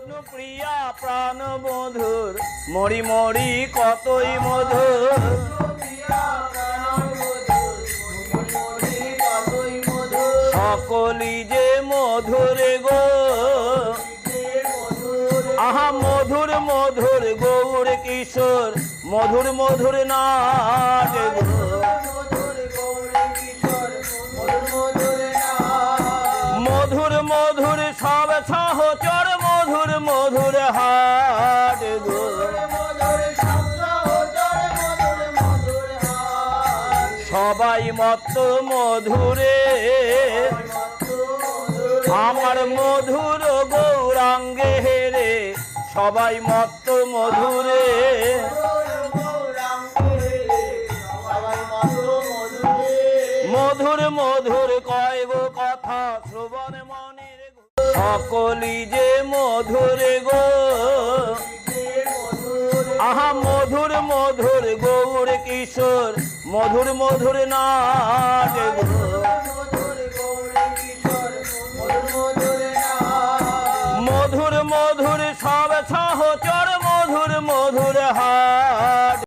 প্রিয়া প্রাণ মধুর মরি মরি কতই মধুর সকলি যে মধুরে গো আহা মধুর মধুর গৌর কিশোর মধুর মধুর নাট গো মধুর মধুর সব সহচর মধুর মধুর হাট গো সবাই মত্ত মধুরে আমার মধুর গৌরাঙ্গে হেরে সবাই মত্ত মধুরে মধুর মধুর কয় গো কথা শ্রবণ মনের সকলি যে মধুরে গো আহা মধুর মধুর গৌর কিশোর মধুর মধুর নাট গো মধুর মধুর সব সহচর মধুর মধুর হাট